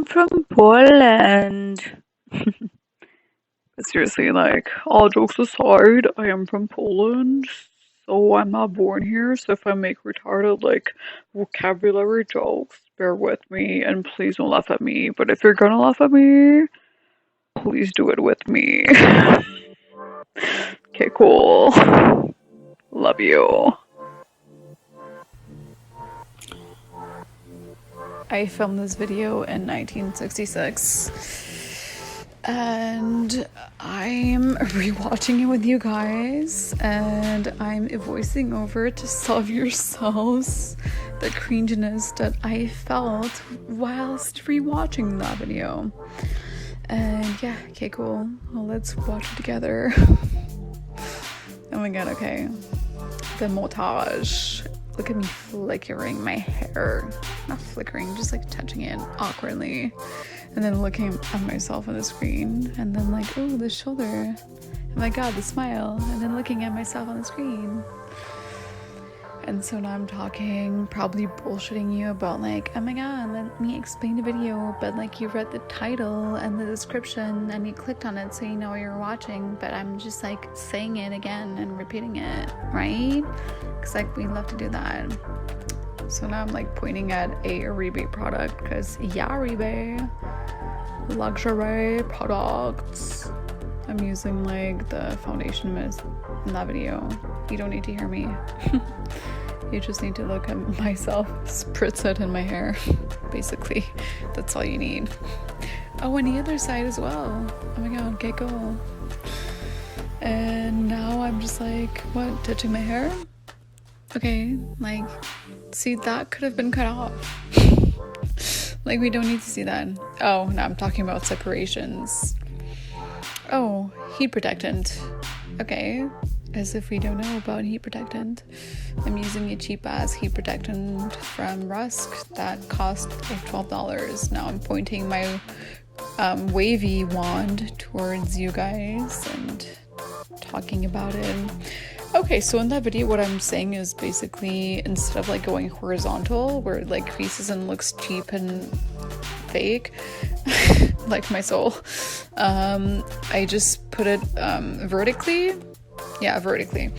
from Poland. Seriously, like, all jokes aside, I am from Poland, so I'm not born here, so if I make retarded, like, vocabulary jokes, bear with me, and please don't laugh at me. But if you're gonna laugh at me, please do it with me. Okay, cool. Love you. I filmed this video in 1966 and I'm rewatching it with you guys and I'm voicing over to solve yourselves the cringiness that I felt whilst rewatching that video. And yeah, okay, cool. Well, let's watch it together. Oh my god, okay. The montage. Look at me flickering my hair. Not flickering, just like touching it awkwardly. And then looking at myself on the screen. And then like, oh, the shoulder. Oh my god, the smile. And then looking at myself on the screen. And so now I'm talking, probably bullshitting you about like, oh my god, let me explain the video. But like you read the title and the description and you clicked on it so you know what you're watching. But I'm just like saying it again and repeating it, right? Because like we love to do that. So now I'm like pointing at a rebate product because yeah, rebate. Luxury products. I'm using like the foundation mist in that video. You don't need to hear me. You just need to look at myself, spritz it in my hair. Basically, that's all you need. Oh, and the other side as well. Oh my god, okay, cool. And now I'm just like, what, touching my hair? Okay, like, see, that could have been cut off. Like, we don't need to see that. Oh, no, I'm talking about separations. Oh, heat protectant. Okay, as if we don't know about heat protectant. I'm using a cheap ass heat protectant from Rusk that cost like $12. Now I'm pointing my wavy wand towards you guys and talking about it. Okay, so in that video what I'm saying is basically instead of like going horizontal where it like creases and looks cheap and fake like my soul, I just put it vertically. Yeah, vertically.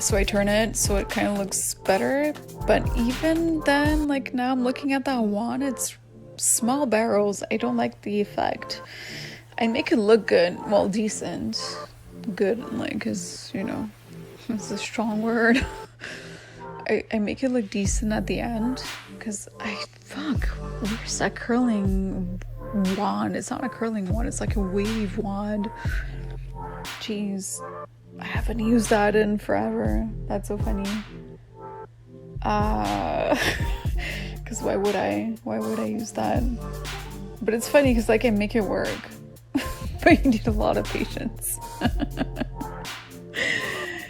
So I turn it so it kind of looks better. But even then, like now I'm looking at that wand, it's small barrels. I don't like the effect. I make it look good, well, decent. Good, like, because, you know, it's a strong word. I make it look decent at the end because where's that curling wand? It's not a curling wand, it's like a wave wand. Jeez, I haven't used that in forever. That's so funny. Because why would I use that? But it's funny because like I make it work. But you need a lot of patience.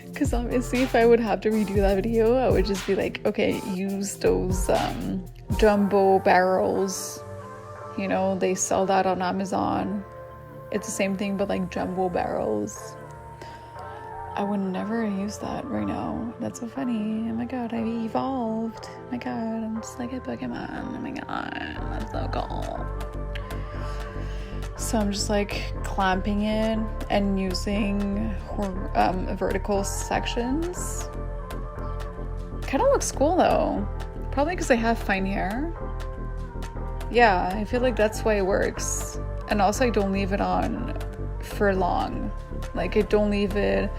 Because obviously if I would have to redo that video, I would just be like, okay, use those jumbo barrels. You know, they sell that on Amazon. It's the same thing but like jumbo barrels. I would never use that right now. That's so funny. Oh my god, I evolved. Oh my god, I'm just like a Pokemon. Oh my god, that's so cool. So I'm just like clamping it and using vertical sections. Kind of looks cool though. Probably because I have fine hair. Yeah, I feel like that's why it works. And also I don't leave it on for long. Like I don't leave it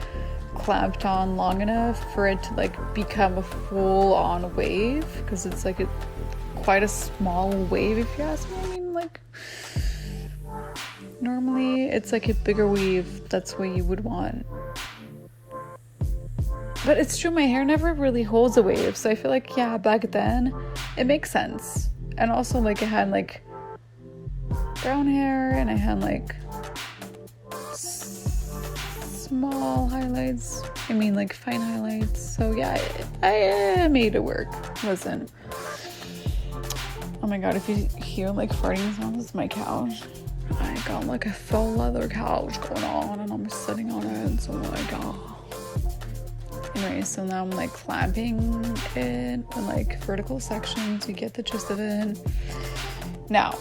clamped on long enough for it to like become a full-on wave, because it's like quite a small wave if you ask me. I mean, like normally it's like a bigger weave. That's what you would want. But it's true, my hair never really holds a wave, so I feel like yeah, back then it makes sense. And also like I had like brown hair and I had like small highlights. I mean like fine highlights. So yeah, I made it work. Listen. Oh my god, if you hear like farting sounds, it's my couch. I got like a faux leather couch going on and I'm sitting on it, so like anyway, so now I'm like clamping it in like vertical sections. You get the gist of it. Now,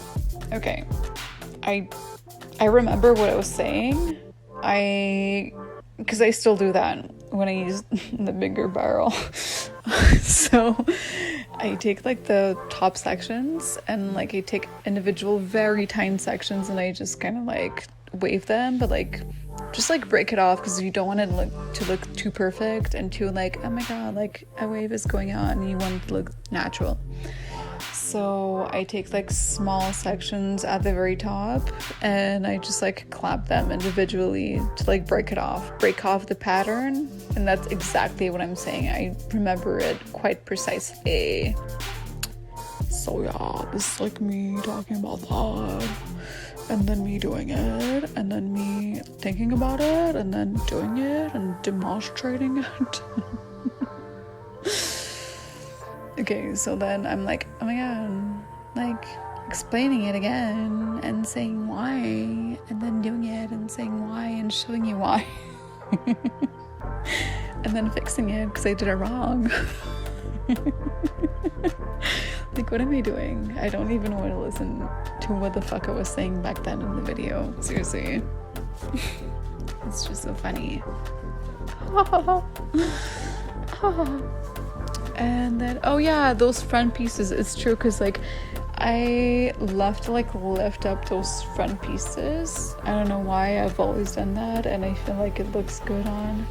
okay, I remember what I was saying. Because I still do that when I use the bigger barrel. So I take like the top sections and like I take individual very tiny sections and I just kind of like wave them, but like just like break it off because you don't want it to look too perfect and too like, oh my god, like a wave is going on and you want it to look natural. So I take like small sections at the very top and I just like clap them individually to like break off the pattern. And that's exactly what I'm saying. I remember it quite precisely. So yeah, this is like me talking about that, and then me doing it, and then me thinking about it, and then doing it and demonstrating it. Okay, so then I'm like, oh my god, like explaining it again and saying why, and then doing it and saying why and showing you why. And then fixing it because I did it wrong. Like, what am I doing? I don't even want to listen to what the fuck I was saying back then in the video. Seriously. It's just so funny. And then, oh yeah, those front pieces, it's true, because like I love to like lift up those front pieces. I don't know why, I've always done that and I feel like it looks good on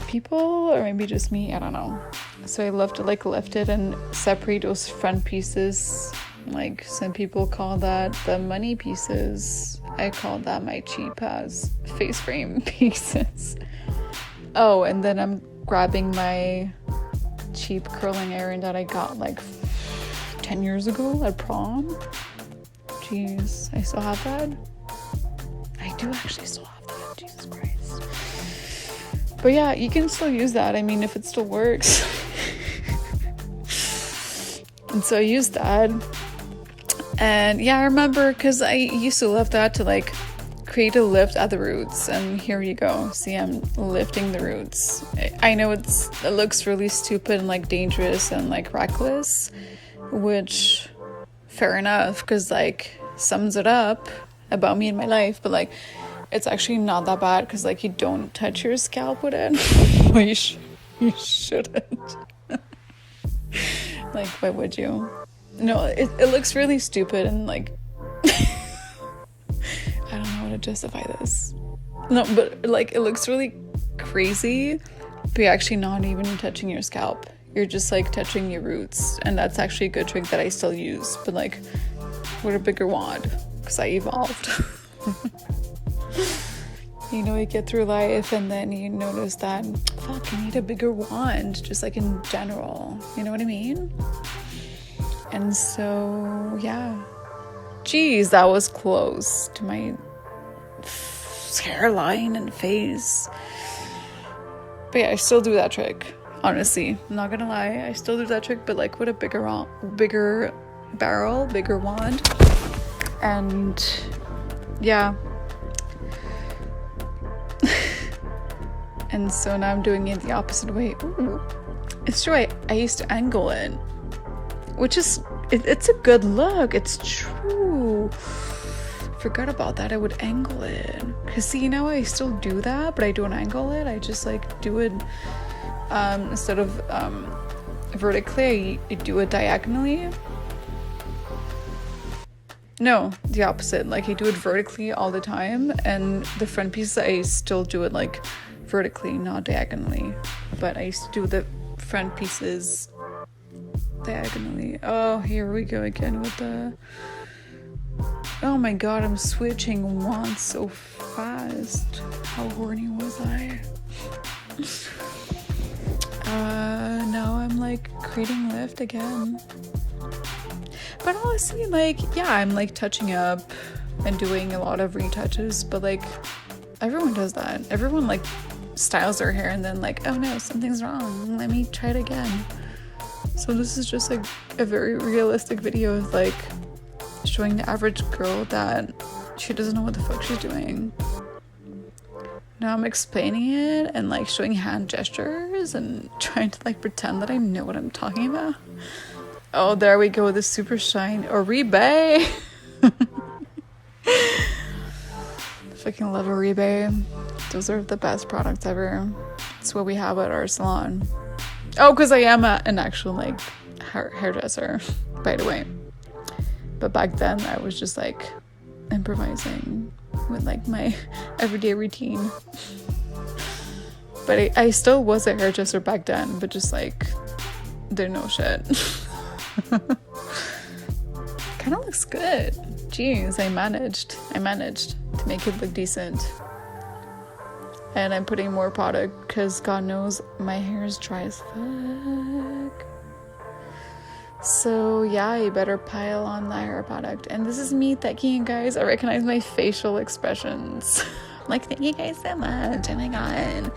people, or maybe just me, I don't know. So I love to like lift it and separate those front pieces. Like some people call that the money pieces. I call that my cheap ass face frame pieces. Oh, and then I'm grabbing my cheap curling iron that I got like 10 years ago at prom. Jeez, I still have that. I do actually still have that. Jesus Christ. But yeah, you can still use that. I mean, if it still works. And so I used that. And yeah, I remember because I used to love that to like create a lift at the roots. And here you go. See, I'm lifting the roots. I know it looks really stupid and like dangerous and like reckless, which fair enough, because like sums it up about me and my life. But like it's actually not that bad because like you don't touch your scalp with it. Well, you shouldn't. Like, why would you? No, it looks really stupid and like I don't know how to justify this. No, but like it looks really crazy, but you're actually not even touching your scalp. You're just like touching your roots, and that's actually a good trick that I still use, but like with a bigger wand because I evolved. You know, you get through life and then you notice that, fuck, you need a bigger wand, just like in general. You know what I mean? And so, yeah. Jeez, that was close to my hairline and face. But yeah, I still do that trick. Honestly, I'm not gonna lie. I still do that trick, but like with a bigger barrel, bigger wand. And yeah. And so now I'm doing it the opposite way. Ooh. It's true, I used to angle it, which is, it's a good look. It's true. Forgot about that. I would angle it. Because see, now I still do that, but I don't angle it. I just like do it, instead of vertically, I do it diagonally. No, the opposite. Like I do it vertically all the time, and the front piece I still do it like vertically, not diagonally. But I used to do the front pieces diagonally. Oh, here we go again with the... Oh my god, I'm switching wands so fast. How horny was I? Now I'm like creating lift again. But honestly, like, yeah, I'm like touching up and doing a lot of retouches, but like everyone does that. Everyone like styles their hair and then like, oh no, something's wrong, let me try it again. So this is just like a very realistic video of like showing the average girl that she doesn't know what the fuck she's doing. Now I'm explaining it and like showing hand gestures and trying to like pretend that I know what I'm talking about. Oh, there we go. The super shine Oribe. Fucking love Oribe. Those are the best products ever. It's what we have at our salon. Oh, because I am an actual like hairdresser, by the way. But back then I was just like improvising with like my everyday routine. But I still was a hairdresser back then, but just like didn't know shit. Kind of looks good. Jeez, I managed to make it look decent. And I'm putting more product because God knows my hair is dry as fuck. So yeah, you better pile on the hair product. And this is me thanking you guys. I recognize my facial expressions. Like, thank you guys so much. Oh my God.